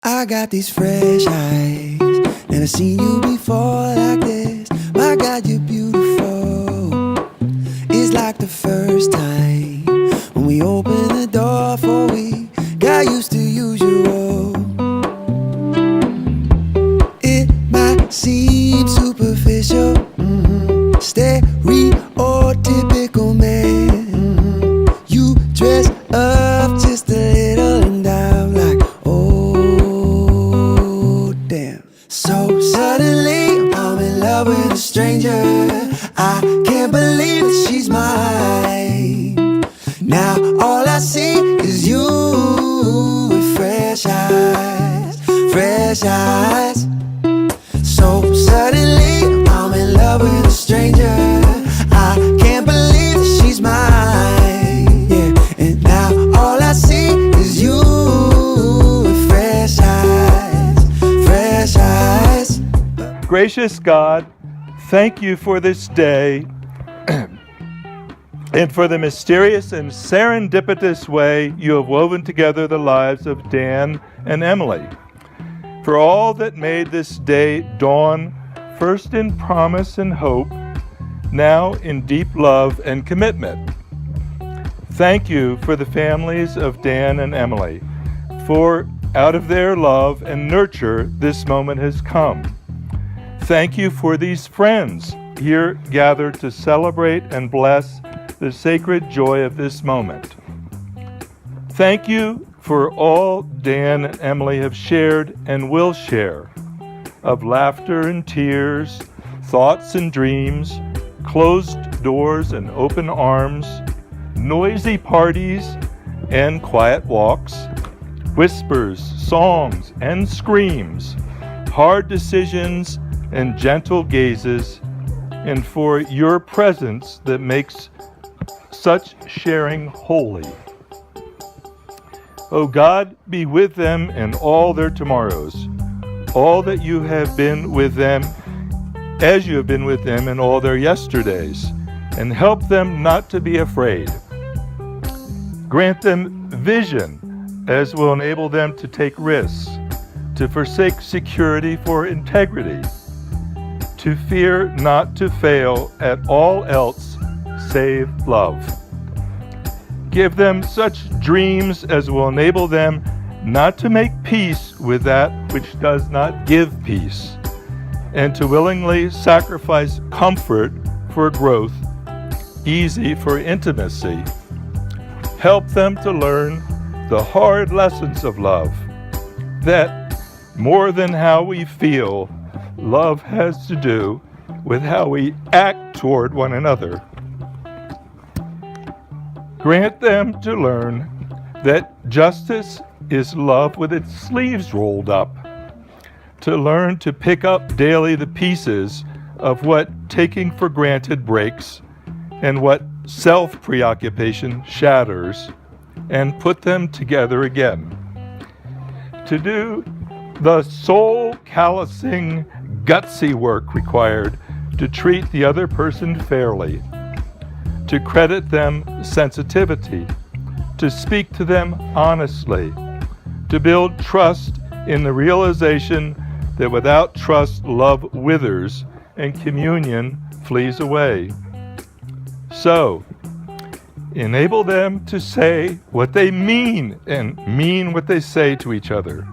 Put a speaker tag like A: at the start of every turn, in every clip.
A: I got these fresh eyes, never seen you before like this. My God, you're beautiful. It's like the first time when we opened the door for we got used to usual. It might seem superficial, stereotypical man. You dress up just a little and I'm like, oh damn. So suddenly I'm in love with a stranger. I can't believe that she's mine. Now all I see is you with fresh eyes, fresh eyes. So suddenly I'm in love with a stranger. I can't believe that she's mine. Yeah, and now all I see is you with fresh eyes, fresh eyes.
B: Gracious God, thank you for this day and for the mysterious and serendipitous way you have woven together the lives of Dan and Emily. For all that made this day dawn, first in promise and hope, now in deep love and commitment. Thank you for the families of Dan and Emily, for out of their love and nurture this moment has come. Thank you for these friends here gathered to celebrate and bless the sacred joy of this moment. Thank you for all Dan and Emily have shared and will share, of laughter and tears, thoughts and dreams, closed doors and open arms, noisy parties and quiet walks, whispers, songs and screams, hard decisions and gentle gazes, and for your presence that makes such sharing holy. O God, be with them in all their tomorrows, all that you have been with them, as you have been with them in all their yesterdays, and help them not to be afraid. Grant them vision, as will enable them to take risks, to forsake security for integrity, to fear not to fail at all else save love. Give them such dreams as will enable them not to make peace with that which does not give peace, and to willingly sacrifice comfort for growth, easy for intimacy. Help them to learn the hard lessons of love, that more than how we feel, love has to do with how we act toward one another. Grant them to learn that justice is love with its sleeves rolled up, to learn to pick up daily the pieces of what taking for granted breaks and what self-preoccupation shatters, and put them together again. To do the soul-callousing, gutsy work required to treat the other person fairly, to credit them sensitivity, to speak to them honestly, to build trust in the realization that without trust, love withers and communion flees away. So, enable them to say what they mean and mean what they say to each other,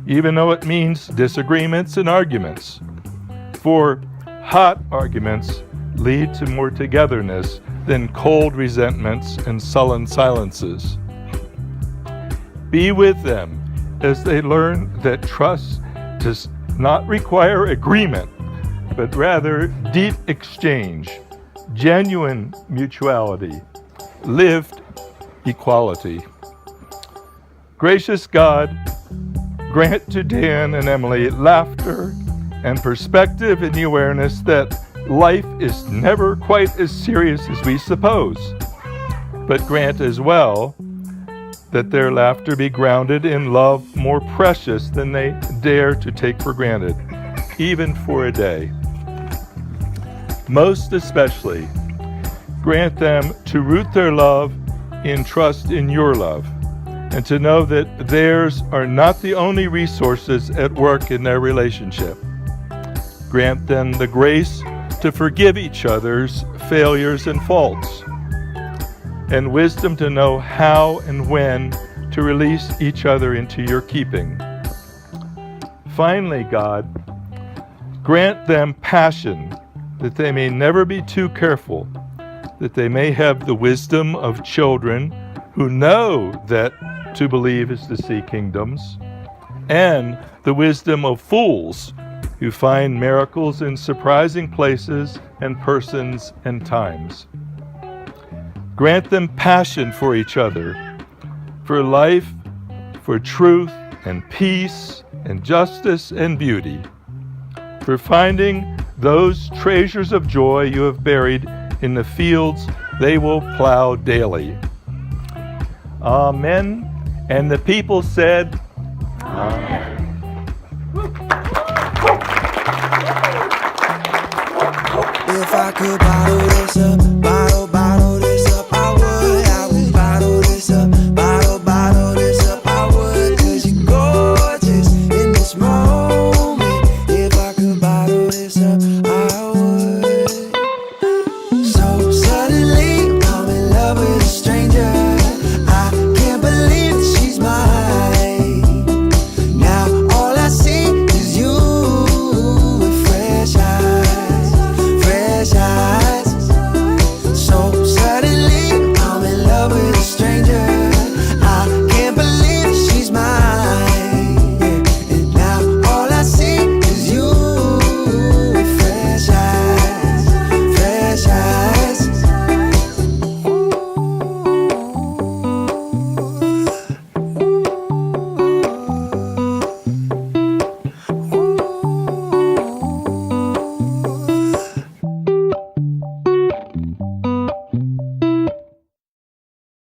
B: even though it means disagreements and arguments. For hot arguments lead to more togetherness than cold resentments and sullen silences. Be with them as they learn that trust does not require agreement, but rather deep exchange, genuine mutuality, lived equality. Gracious God, grant to Dan and Emily laughter and perspective in the awareness that life is never quite as serious as we suppose, but grant as well that their laughter be grounded in love more precious than they dare to take for granted, even for a day. Most especially, grant them to root their love in trust in your love, and to know that theirs are not the only resources at work in their relationship. Grant them the grace to forgive each other's failures and faults, and wisdom to know how and when to release each other into your keeping. Finally, God, grant them passion, that they may never be too careful, that they may have the wisdom of children who know that to believe is to see kingdoms, and the wisdom of fools who find miracles in surprising places and persons and times. Grant them passion for each other, for life, for truth and peace and justice and beauty, for finding those treasures of joy you have buried in the fields they will plow daily. Amen. And the people said, Amen.
A: If I could bottle this up